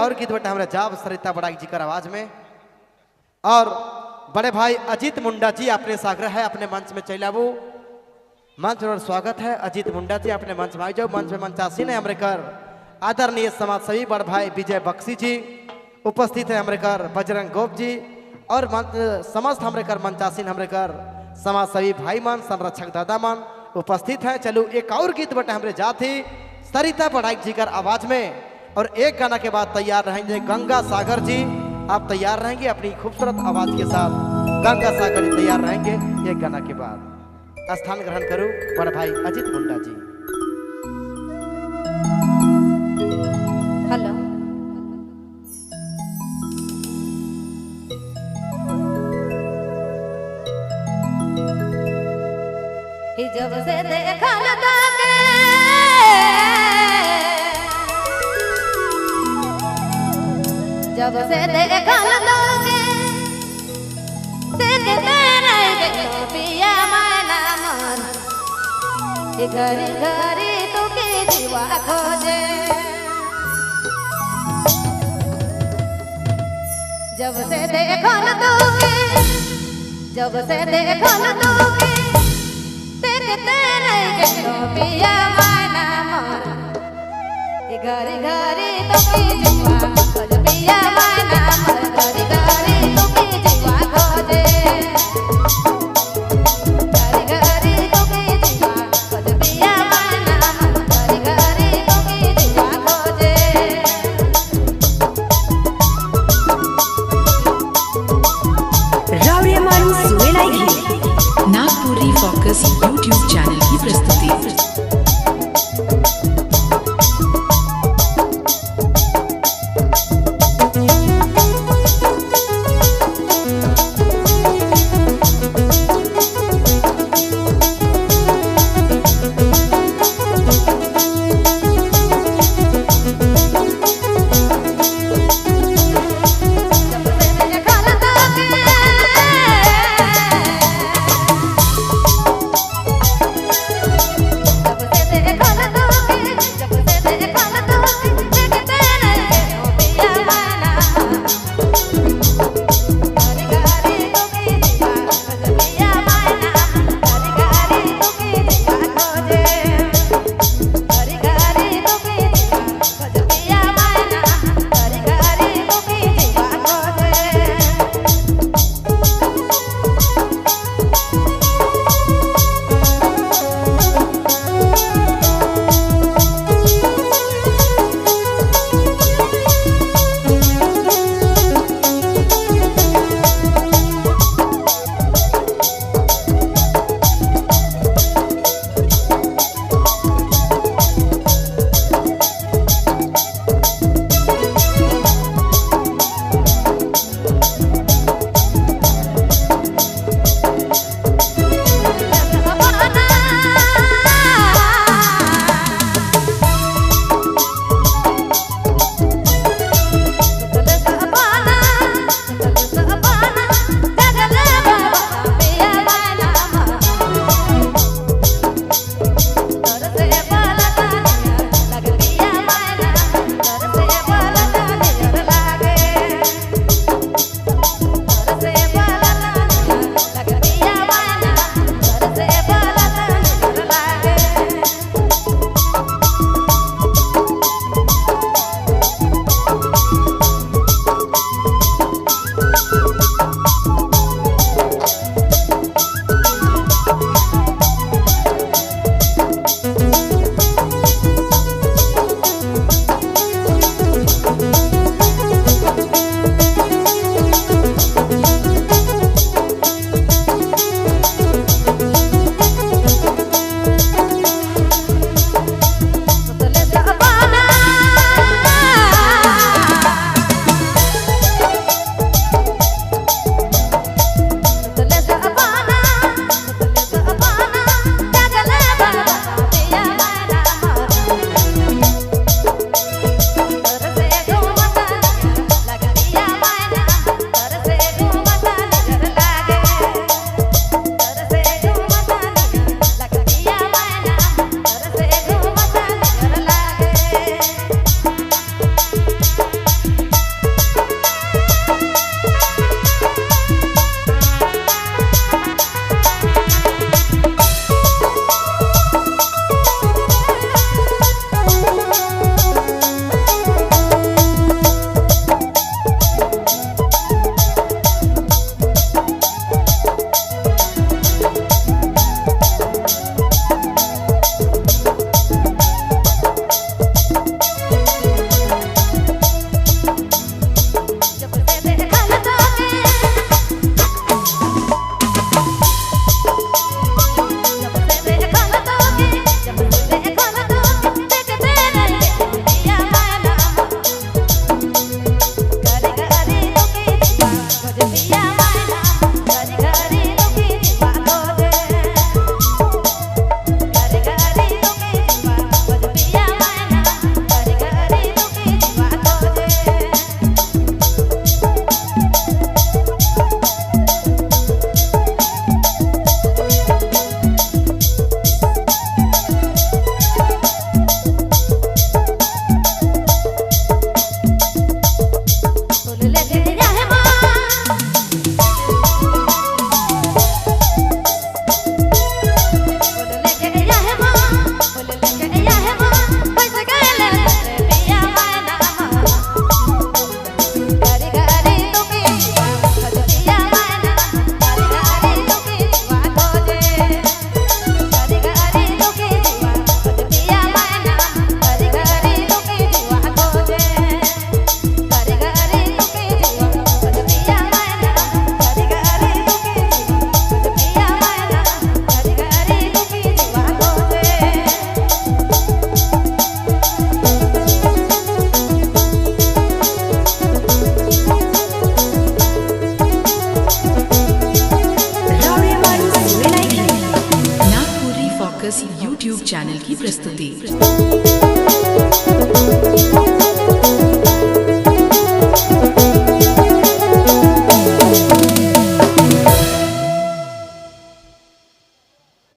और गीत बटे हमारे जाब सरिता बड़ा जी कर आवाज में। और बड़े भाई अजीत मुंडा जी अपने सागर है अपने मंच में चलाबू। मंच और स्वागत है अजीत मुंडा जी अपने मंच में आई जाओ। मंच में मंचासीन है अमरेकर आदरणीय समाज सेवी बड़ भाई विजय बख्शी जी उपस्थित है अमरेकर बजरंग गोप जी और समस्त अमरेकर मंचासीन अमरेकर समाज सेवी भाई मन संरक्षक दादा मन उपस्थित है। चलो एक और गीत बटे हमरे जाती सरिता पढ़ाई जी कर आवाज में। और एक गाना के बाद तैयार रहेंगे गंगा सागर जी। आप तैयार रहेंगे अपनी खूबसूरत आवाज के साथ। गंगा सागर जी तैयार रहेंगे एक गाना के बाद। स्थान ग्रहण करूं बड़ भाई अजीत मुंडा जी। हेलो जब से देखा लगा के जब से देखा लगा के देखते रह गए पिया माना मन घरी घरी तो के जीवा खोजे। जब से देखा लगा के जब से देखा लगा के पिया माना मन घरी घरी तो की जीवा पिया माना मन घरी घरी तो की जीवा खोजे। घरी घरी तो की जीवा पिया माना मन घरी घरी तो की जीवा खोजे। रावड़िया मारू सुवेलाई नागपुरी फोकस यूट्यूब चैनल की प्रस्तुति। फोकस यूट्यूब चैनल की प्रस्तुति।